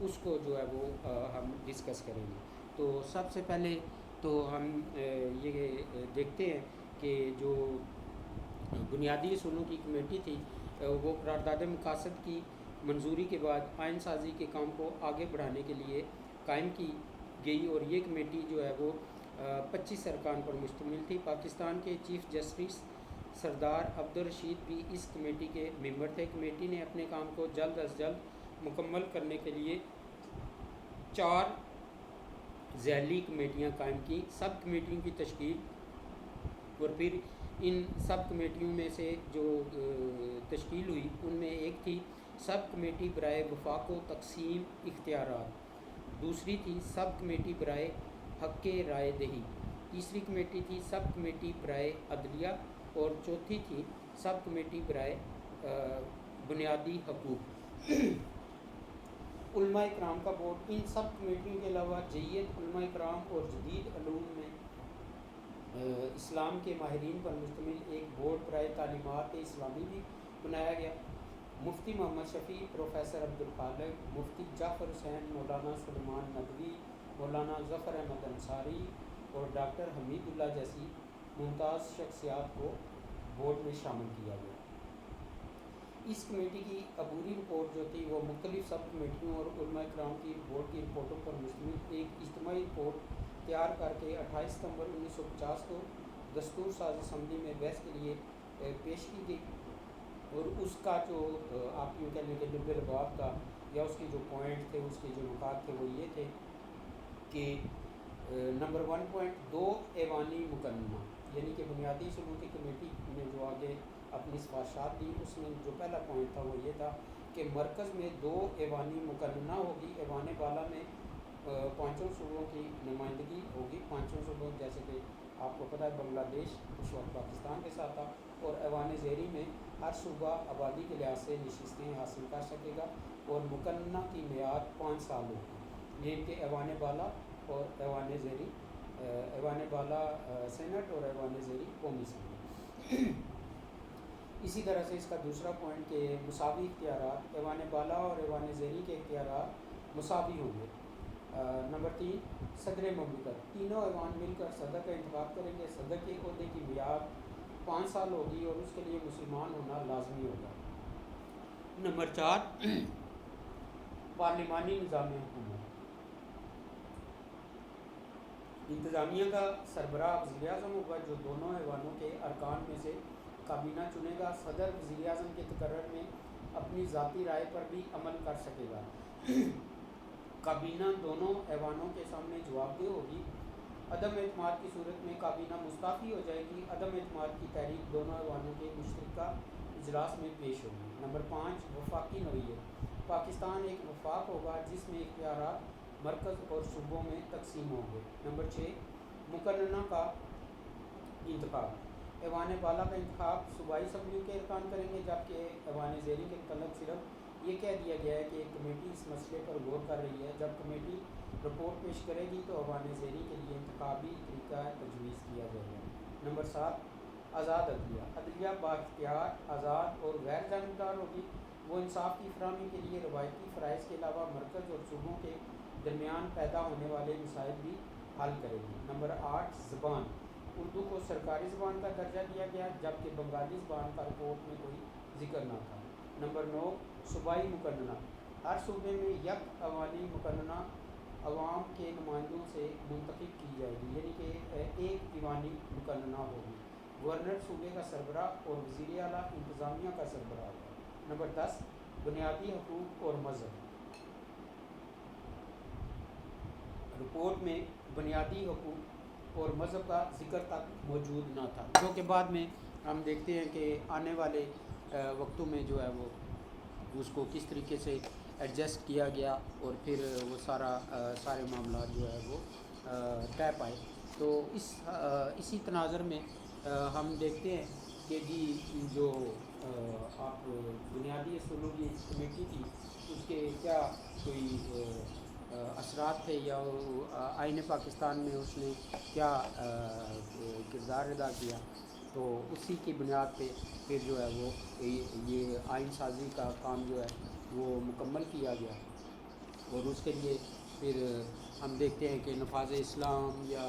اس کو جو ہے وہ ہم ڈسکس کریں گے۔ تو سب سے پہلے تو ہم یہ دیکھتے ہیں کہ جو بنیادی اصولوں کی کمیٹی تھی وہ قرارداد مقاصد کی منظوری کے بعد آئین سازی کے کام کو آگے بڑھانے کے لیے قائم کی گئی، اور یہ کمیٹی جو ہے وہ 25 ارکان پر مشتمل تھی۔ پاکستان کے چیف جسٹس سردار عبدالرشید بھی اس کمیٹی کے ممبر تھے۔ کمیٹی نے اپنے کام کو جلد از جلد مکمل کرنے کے لیے 4 ذیلی کمیٹیاں قائم کی۔ سب کمیٹیوں کی تشکیل، اور پھر ان سب کمیٹیوں میں سے جو تشکیل ہوئی ان میں ایک تھی سب کمیٹی برائے وفاق و تقسیم اختیارات، دوسری تھی سب کمیٹی برائے حق رائے دہی، تیسری کمیٹی تھی سب کمیٹی برائے عدلیہ، اور چوتھی تھی سب کمیٹی برائے بنیادی حقوق۔ علماء کرام کا بورڈ، ان سب کمیٹیوں کے علاوہ جیت علماء کرام اور جدید علوم میں اسلام کے ماہرین پر مشتمل ایک بورڈ برائے تعلیمات اسلامی بھی بنایا گیا۔ مفتی محمد شفیع، پروفیسر عبدالخالق، مفتی جعفر حسین، مولانا سلیمان ندوی، مولانا ظفر احمد انصاری اور ڈاکٹر حمید اللہ جیسی ممتاز شخصیات کو بورڈ میں شامل کیا گیا۔ اس کمیٹی کی عبوری رپورٹ جو تھی وہ مختلف سب کمیٹیوں اور علماء کرام کی بورڈ کی رپورٹوں پر مشتمل ایک اجتماعی رپورٹ تیار کر کے 28 ستمبر 1950 کو دستور ساز اسمبلی میں بحث کے لیے پیش کی گئی، اور اس کا جو آپ یوں کہہ لیں کہ لب لباب کا یا اس کے جو پوائنٹ تھے، اس کے جو نکات تھے وہ یہ تھے کہ نمبر 1.2 ایوانی مقننہ، یعنی کہ بنیادی اصولوں کی کمیٹی نے جو آگے اپنی سفارشات دی، اس میں جو پہلا پوائنٹ تھا وہ یہ تھا کہ مرکز میں 2 ایوانی مقننہ ہوگی۔ ایوان بالا میں 5 صوبوں کی نمائندگی ہوگی، 5 صوبوں جیسے کہ آپ کو پتہ ہے بنگلہ دیش اس وقت پاکستان کے ساتھ تھا، اور ایوان زیری میں ہر صوبہ آبادی کے لحاظ سے نشستیں حاصل کر سکے گا، اور مقننہ کی میعاد 5 سال ہوگی، یہ کہ ایوان بالا اور ایوان زیری، ایوان بالا سینٹ اور ایوان زیری قومی اسمبلی۔ اسی طرح سے اس کا دوسرا پوائنٹ کہ مساوی اختیارات، ایوان بالا اور ایوان زیری کے اختیارات مساوی ہوں گے۔ نمبر 3 صدر مملکت، تینوں ایوان مل کر صدر کا انتخاب کریں گے۔ صدر کے عہدے کی میعاد 5 سال ہوگی اور اس کے لیے مسلمان ہونا لازمی ہوگا۔ نمبر 4 پارلیمانی نظام حکومت، انتظامیہ کا سربراہ وزیر اعظم ہوگا جو دونوں ایوانوں کے ارکان میں سے کابینہ چنے گا۔ صدر وزیر اعظم کے تقرر میں اپنی ذاتی رائے پر بھی عمل کر سکے گا۔ کابینہ دونوں ایوانوں کے سامنے جواب دہ ہوگی۔ عدم اعتماد کی صورت میں کابینہ مستعفی ہو جائے گی۔ عدم اعتماد کی تحریک دونوں ایوانوں کے مشترکہ اجلاس میں پیش ہوگی۔ نمبر 5 وفاقی نوعیت، پاکستان ایک وفاق ہوگا جس میں اختیارات مرکز اور صوبوں میں تقسیم ہوں گے۔ نمبر 6 مقننہ کا انتخاب، ایوان بالا کا انتخاب صوبائی اسمبلیوں کے ارکان کریں گے، جبکہ ایوان زیری کے متعلق صرف یہ کہہ دیا گیا ہے کہ ایک کمیٹی اس مسئلے پر غور کر رہی ہے۔ جب کمیٹی رپورٹ پیش کرے گی تو ایوان زیری کے لیے انتخابی طریقہ تجویز کیا جائے گا۔ نمبر 7 آزاد عدلیہ، عدلیہ بااختیار، آزاد اور غیر جانبدار ہوگی۔ وہ انصاف کی فراہمی کے لیے روایتی فرائض کے علاوہ مرکز اور صوبوں کے درمیان پیدا ہونے والے مسائل بھی حل کرے گی۔ نمبر 8 زبان، اردو کو سرکاری زبان کا درجہ دیا گیا جبکہ بنگالی زبان کا رپورٹ میں کوئی ذکر نہ تھا۔ نمبر 9 صوبائی مقننہ، ہر صوبے میں یک ایوانی مقننہ عوام کے نمائندوں سے منتخب کی جائے گی، یعنی کہ ایک ایوانی مقننہ ہوگی۔ گورنر صوبے کا سربراہ اور وزیر اعلیٰ انتظامیہ کا سربراہ ہوگا۔ نمبر 10 بنیادی حقوق اور مذہب، رپورٹ میں بنیادی حقوق اور مذہب کا ذکر تک موجود نہ تھا، جو کہ بعد میں ہم دیکھتے ہیں کہ آنے والے وقتوں میں جو ہے وہ اس کو کس طریقے سے ایڈجسٹ کیا گیا، اور پھر وہ سارے معاملات جو ہے وہ طے پائے۔ تو اسی تناظر میں ہم دیکھتے ہیں کہ جی جو آپ بنیادی اصولوں کی کمیٹی تھی اس کے کیا کوئی اثرات تھے، یا آئین پاکستان میں اس نے کیا کردار ادا کیا، تو اسی کی بنیاد پہ پھر جو ہے وہ یہ آئین سازی کا کام جو ہے وہ مکمل کیا گیا۔ اور اس کے لیے پھر ہم دیکھتے ہیں کہ نفاذ اسلام یا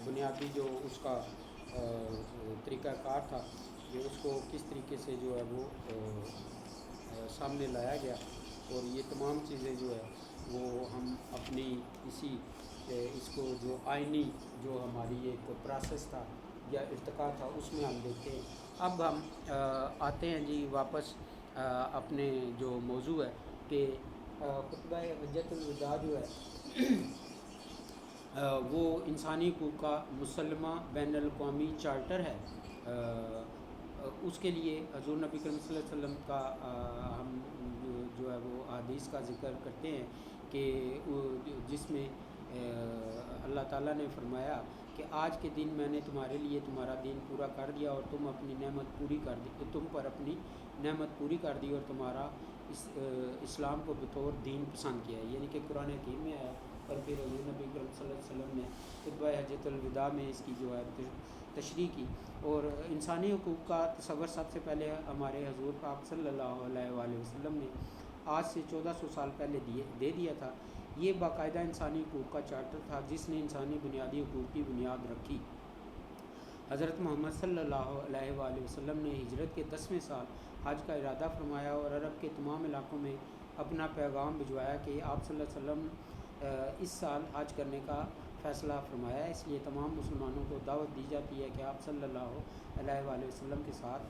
بنیادی جو اس کا طریقہ کار تھا کہ اس کو کس طریقے سے جو ہے وہ سامنے لایا گیا، اور یہ تمام چیزیں جو ہے وہ ہم اپنی اسی اس کو جو آئینی جو ہماری ایک پروسیس تھا یا ارتقاء تھا اس میں ہم دیکھتے ہیں۔ اب ہم آتے ہیں جی واپس اپنے جو موضوع ہے کہ خطبہ حجۃ الوداع جو ہے وہ انسانی حقوق کا مسلمہ بین الاقوامی چارٹر ہے۔ اس کے لیے حضور نبی کریم صلی اللہ علیہ وسلم کا ہم جو ہے وہ حدیث کا ذکر کرتے ہیں کہ جس میں اللہ تعالیٰ نے فرمایا کہ آج کے دن میں نے تمہارے لیے تمہارا دین پورا کر دیا اور تم اپنی نعمت پوری کر دی، تم پر اپنی نعمت پوری کر دی اور تمہارا اسلام کو بطور دین پسند کیا ہے، یعنی کہ قرآن حکیم میں آیا۔ اور پھر حضور نبی کریم صلی اللہ علیہ وسلم نے خطبہ حجۃ الوداع میں اس کی جو ہے تشریح کی، اور انسانی حقوق کا تصور سب سے پہلے ہمارے حضور پاک صلی اللہ علیہ وآلہ وسلم نے آج سے 1400 سال پہلے دے دیا تھا۔ یہ باقاعدہ انسانی حقوق کا چارٹر تھا جس نے انسانی بنیادی حقوق کی بنیاد رکھی۔ حضرت محمد صلی اللہ علیہ وآلہ وسلم نے ہجرت کے 10ویں سال حج کا ارادہ فرمایا اور عرب کے تمام علاقوں میں اپنا پیغام بھجوایا کہ آپ صلی اللہ علیہ وسلم اس سال حج کرنے کا فیصلہ فرمایا ہے، اس لیے تمام مسلمانوں کو دعوت دی جاتی ہے کہ آپ صلی اللہ علیہ وآلہ وسلم کے ساتھ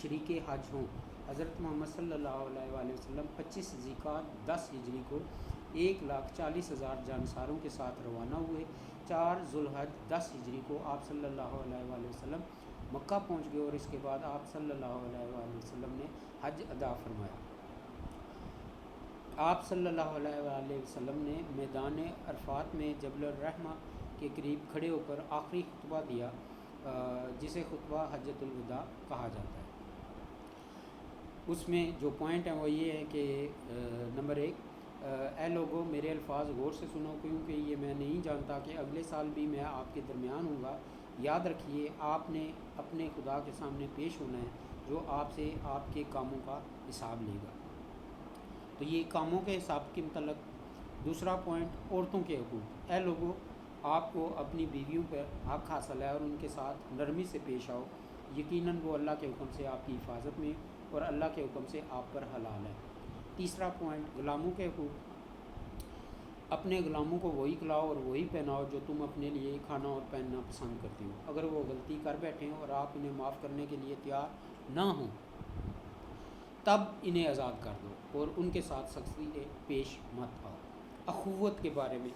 شریک حج ہوں۔ حضرت محمد صلی اللہ علیہ وآلہ وسلم 25 ذیقعدہ 10 ہجری کو 1,40,000 جانصاروں کے ساتھ روانہ ہوئے۔ 4 ذوالحج 10 ہجری کو آپ صلی اللہ علیہ وآلہ وسلم مکہ پہنچ گئے اور اس کے بعد آپ صلی اللہ علیہ وآلہ وسلم نے حج ادا فرمایا۔ آپ صلی اللہ علیہ وآلہ وسلم نے میدان عرفات میں جبل الرحمہ کے قریب کھڑے ہو کر آخری خطبہ دیا جسے خطبہ حجۃ الوداع کہا جاتا ہے۔ اس میں جو پوائنٹ ہیں وہ یہ ہے کہ نمبر 1، اے لوگو میرے الفاظ غور سے سنو کیونکہ یہ میں نہیں جانتا کہ اگلے سال بھی میں آپ کے درمیان ہوں گا۔ یاد رکھیے آپ نے اپنے خدا کے سامنے پیش ہونا ہے جو آپ سے آپ کے کاموں کا حساب لے گا۔ تو یہ کاموں کے حساب کے متعلق۔ دوسرا پوائنٹ، عورتوں کے حقوق۔ اے لوگو آپ کو اپنی بیویوں پر حق حاصل ہے اور ان کے ساتھ نرمی سے پیش آؤ، یقیناً وہ اللہ کے حکم سے آپ کی حفاظت میں اور اللہ کے حکم سے آپ پر حلال ہے۔ تیسرا پوائنٹ، غلاموں کے حقوق۔ اپنے غلاموں کو وہی کھلاؤ اور وہی پہناؤ جو تم اپنے لیے کھانا اور پہننا پسند کرتے ہو۔ اگر وہ غلطی کر بیٹھیں اور آپ انہیں معاف کرنے کے لیے تیار نہ ہوں تب انہیں آزاد کر دو اور ان کے ساتھ سختی سے پیش مت آؤ۔ اخوت کے بارے میں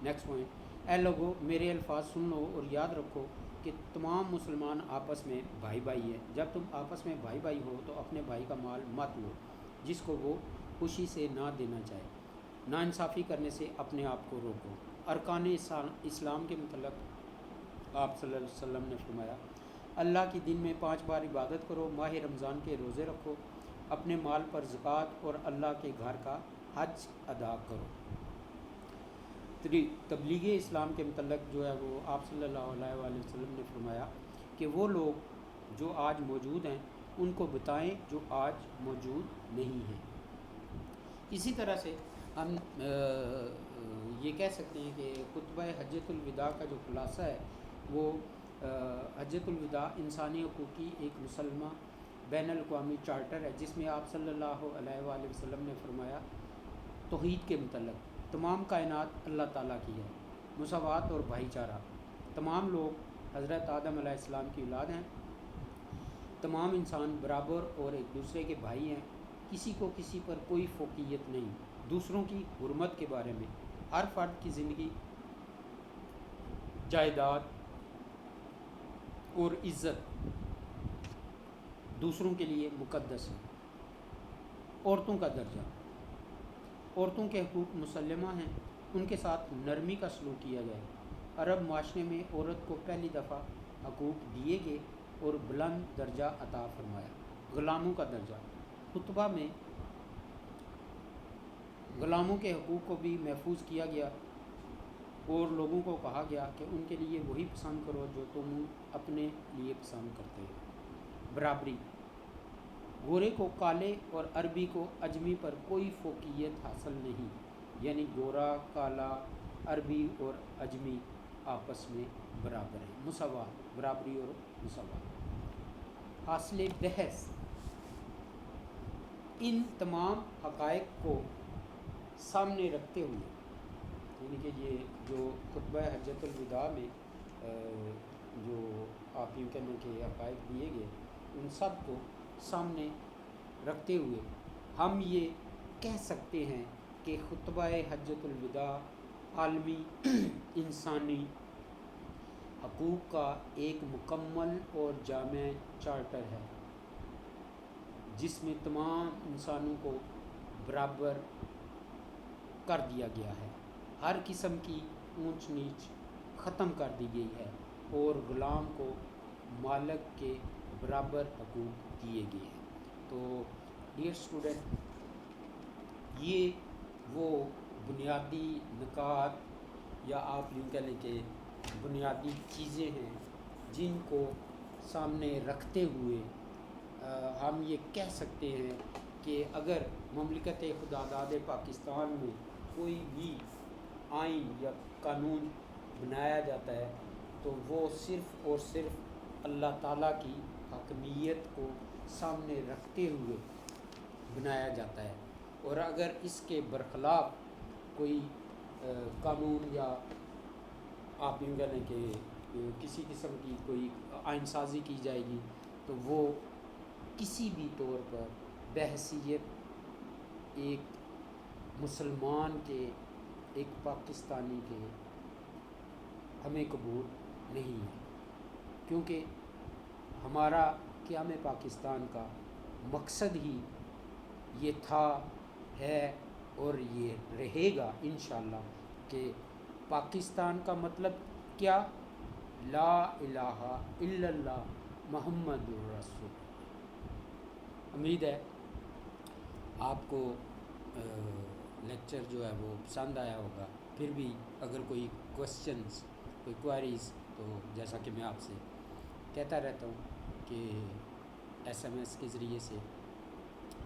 نیکسٹ پوائنٹ، اے لوگو میرے الفاظ سن لو اور یاد رکھو کہ تمام مسلمان آپس میں بھائی بھائی ہیں۔ جب تم آپس میں بھائی بھائی ہو تو اپنے بھائی کا مال مت لو جس کو وہ خوشی سے نہ دینا چاہے، ناانصافی کرنے سے اپنے آپ کو روکو۔ ارکان اسلام کے متعلق آپ صلی اللہ علیہ وسلم نے فرمایا، اللہ کے دن میں 5 بار عبادت کرو، ماہ رمضان کے روزے رکھو، اپنے مال پر زکوٰۃ اور اللہ کے گھر کا حج ادا کرو۔ تبلیغ اسلام کے متعلق جو ہے وہ آپ صلی اللہ علیہ وآلہ وسلم نے فرمایا کہ وہ لوگ جو آج موجود ہیں ان کو بتائیں جو آج موجود نہیں ہیں۔ اسی طرح سے ہم یہ کہہ سکتے ہیں کہ خطبہ حجۃ الوداع کا جو خلاصہ ہے وہ حجۃ الوداع انسانی حقوق کی ایک مسلمہ بین الاقوامی چارٹر ہے جس میں آپ صلی اللہ علیہ وآلہ وسلم نے فرمایا توحید کے متعلق تمام کائنات اللہ تعالیٰ کی ہے، مساوات اور بھائی چارہ، تمام لوگ حضرت آدم علیہ السلام کی اولاد ہیں، تمام انسان برابر اور ایک دوسرے کے بھائی ہیں، کسی کو کسی پر کوئی فوقیت نہیں، دوسروں کی حرمت کے بارے میں ہر فرد کی زندگی، جائیداد اور عزت دوسروں کے لیے مقدس ہے۔ عورتوں کا درجہ، عورتوں کے حقوق مسلمہ ہیں، ان کے ساتھ نرمی کا سلوک کیا جائے۔ عرب معاشرے میں عورت کو پہلی دفعہ حقوق دیے گئے اور بلند درجہ عطا فرمایا۔ غلاموں کا درجہ، خطبہ میں غلاموں کے حقوق کو بھی محفوظ کیا گیا اور لوگوں کو کہا گیا کہ ان کے لیے وہی پسند کرو جو تم اپنے لیے پسند کرتے ہو۔ برابری، گورے کو کالے اور عربی کو اجمی پر کوئی فوقیت حاصل نہیں، یعنی گورا، کالا، عربی اور اجمی آپس میں برابر ہیں، مساوات، برابری اور مساوات۔ حاصل بحث ان تمام حقائق کو سامنے رکھتے ہوئے، یعنی کہ یہ جو خطبہ حجۃ الوداع میں جو آپ یوں کہنے کے حقائق دیے گئے، ان سب کو سامنے رکھتے ہوئے ہم یہ کہہ سکتے ہیں کہ خطبہ حجۃ الوداع عالمی انسانی حقوق کا ایک مکمل اور جامع چارٹر ہے، جس میں تمام انسانوں کو برابر کر دیا گیا ہے، ہر قسم کی اونچ نیچ ختم کر دی گئی ہے، اور غلام کو مالک کے برابر حقوق دیے گئے ہیں۔ تو ڈیئر اسٹوڈنٹ، یہ وہ بنیادی نکات یا آپ یوں کہہ لیں کہ بنیادی چیزیں ہیں جن کو سامنے رکھتے ہوئے ہم یہ کہہ سکتے ہیں کہ اگر مملکت خداداد پاکستان میں کوئی بھی آئین یا قانون بنایا جاتا ہے تو وہ صرف اور صرف اللہ تعالیٰ کی حاکمیت کو سامنے رکھتے ہوئے بنایا جاتا ہے، اور اگر اس کے برخلاف کوئی قانون یا آپ یوں کہہ لیں کہ کسی قسم کی کوئی آئین سازی کی جائے گی تو وہ کسی بھی طور پر بحیثیت ایک مسلمان کے، ایک پاکستانی کے ہمیں قبول نہیں ہے، کیونکہ ہمارا قیام پاکستان کا مقصد ہی یہ تھا، ہے اور یہ رہے گا انشاءاللہ کہ پاکستان کا مطلب کیا؟ لا الہ الا اللہ محمد الرسول۔ امید ہے آپ کو لیکچر جو ہے وہ پسند آیا ہوگا۔ پھر بھی اگر کوئی کوسچنز، کوئی کوائریز، تو جیسا کہ میں آپ سے کہتا رہتا ہوں کہ ایس ایم ایس کے ذریعے سے،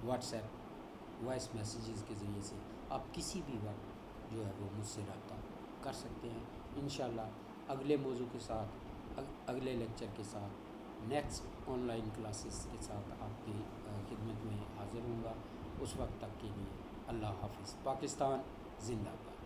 واٹس ایپ وائس میسیجز کے ذریعے سے آپ کسی بھی وقت جو ہے وہ مجھ سے رابطہ کر سکتے ہیں۔ انشاءاللہ اگلے موضوع کے ساتھ، اگلے لیکچر کے ساتھ، نیکسٹ آن لائن کلاسز کے ساتھ آپ کی خدمت میں حاضر ہوں گا۔ اس وقت تک کے لیے اللہ حافظ۔ پاکستان زندہ باد۔